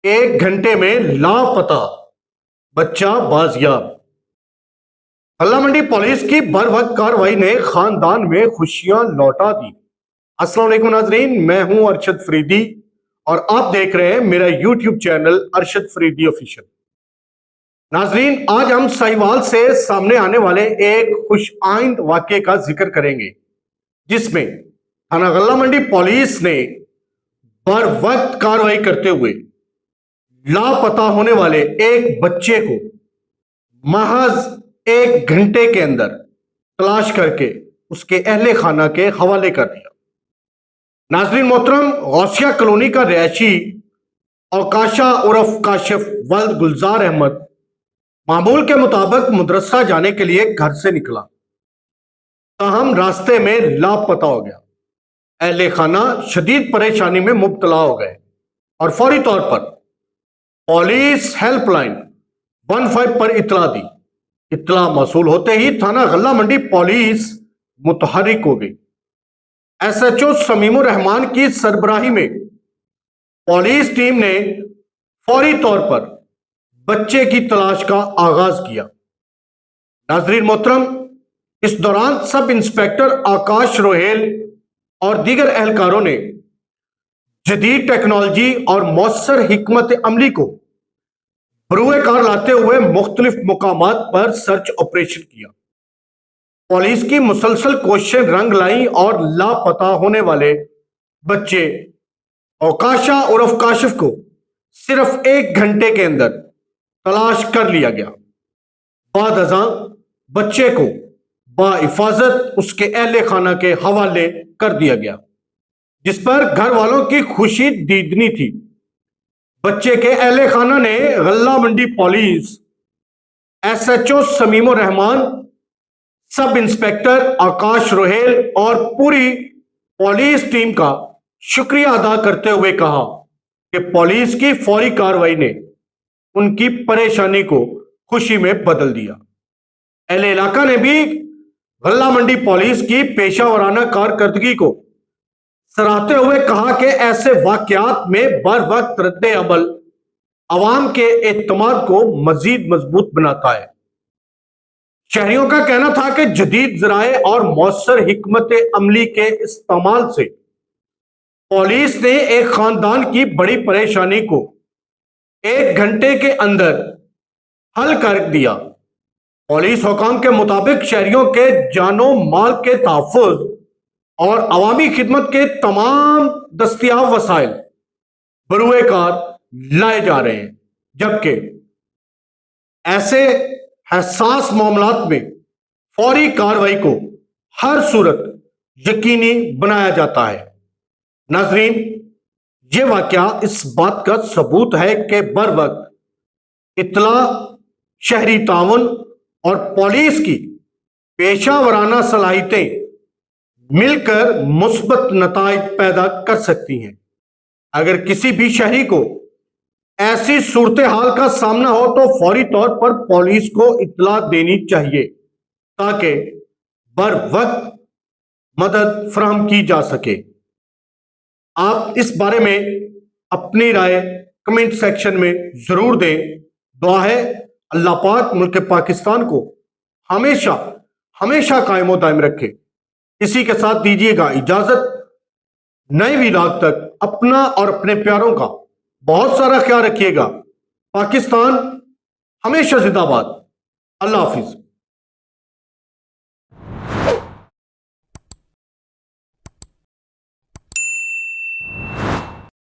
ایک گھنٹے میں لاپتہ بچہ بازیاب۔ غلہ منڈی پولیس کی بر وقت کارروائی نے خاندان میں خوشیاں لوٹا دی۔ السلام علیکم ناظرین، میں ہوں ارشد فریدی اور آپ دیکھ رہے ہیں میرا YouTube channel Arshad Faridi official. ناظرین، آج ہم ساہیوال سے سامنے آنے والے ایک خوش آئند واقعے کا ذکر کریں گے، جس میں تھانہ غلہ منڈی پولیس نے بر وقت کارروائی کرتے ہوئے لاپتہ ہونے والے ایک بچے کو محض ایک گھنٹے کے اندر تلاش کر کے اس کے اہل خانہ کے حوالے کر دیا۔ ناظرین محترم، غوثیہ کالونی کا رہائشی اوکاشا عرف کاشف ولد گلزار احمد معمول کے مطابق مدرسہ جانے کے لیے گھر سے نکلا، تاہم راستے میں لاپتہ ہو گیا۔ اہل خانہ شدید پریشانی میں مبتلا ہو گئے اور فوری طور پر پولیس ہیلپ لائن 15 پر اطلاع دی۔ اطلاع موصول ہوتے ہی تھانہ غلہ منڈی پولیس متحرک ہو گئی۔ ایس ایچ او سمیم الرحمان کی سربراہی میں پولیس ٹیم نے فوری طور پر بچے کی تلاش کا آغاز کیا۔ ناظرین محترم، اس دوران سب انسپیکٹر آکاش روہیل اور دیگر اہلکاروں نے جدید ٹیکنالوجی اور مؤثر حکمت عملی کو بروئے کار لاتے ہوئے مختلف مقامات پر سرچ آپریشن کیا۔ پولیس کی مسلسل کوششیں رنگ لائیں اور لاپتہ ہونے والے بچے اوکاشا عرف کاشف کو صرف ایک گھنٹے کے اندر تلاش کر لیا گیا۔ بعد ازاں بچے کو بحفاظت اس کے اہل خانہ کے حوالے کر دیا گیا، جس پر گھر والوں کی خوشی دیدنی تھی۔ بچے کے اہل خانہ نے غلہ منڈی police, S H O Sameem الرحمان، سب انسپیکٹر آکاش روہیل اور پوری پولیس ٹیم کا شکریہ ادا کرتے ہوئے کہا کہ پولیس کی فوری کارروائی نے ان کی پریشانی کو خوشی میں بدل دیا۔ اہل علاقہ نے بھی غلہ منڈی پولیس کی پیشہ ورانہ کارکردگی کو سراہتے ہوئے کہا کہ ایسے واقعات میں بر وقت رد عمل عوام کے اعتماد کو مزید مضبوط بناتا ہے۔ شہریوں کا کہنا تھا کہ جدید ذرائع اور مؤثر حکمت عملی کے استعمال سے پولیس نے ایک خاندان کی بڑی پریشانی کو ایک گھنٹے کے اندر حل کر دیا۔ پولیس حکام کے مطابق شہریوں کے جان و مال کے تحفظ اور عوامی خدمت کے تمام دستیاب وسائل بروئے کار لائے جا رہے ہیں، جبکہ ایسے حساس معاملات میں فوری کارروائی کو ہر صورت یقینی بنایا جاتا ہے۔ ناظرین، یہ واقعہ اس بات کا ثبوت ہے کہ بر وقت اطلاع، شہری تعاون اور پولیس کی پیشہ ورانہ صلاحیتیں مل کر مثبت نتائج پیدا کر سکتی ہیں۔ اگر کسی بھی شہری کو ایسی صورتحال کا سامنا ہو تو فوری طور پر پولیس کو اطلاع دینی چاہیے تاکہ بر وقت مدد فراہم کی جا سکے۔ آپ اس بارے میں اپنی رائے کمنٹ سیکشن میں ضرور دیں۔ دعا ہے اللہ پاک ملک پاکستان کو ہمیشہ ہمیشہ قائم و دائم رکھے۔ اسی کے ساتھ دیجیے گا اجازت۔ نئے ویلاگ تک اپنا اور اپنے پیاروں کا بہت سارا خیال رکھیے گا۔ پاکستان ہمیشہ زندہ باد۔ اللہ حافظ۔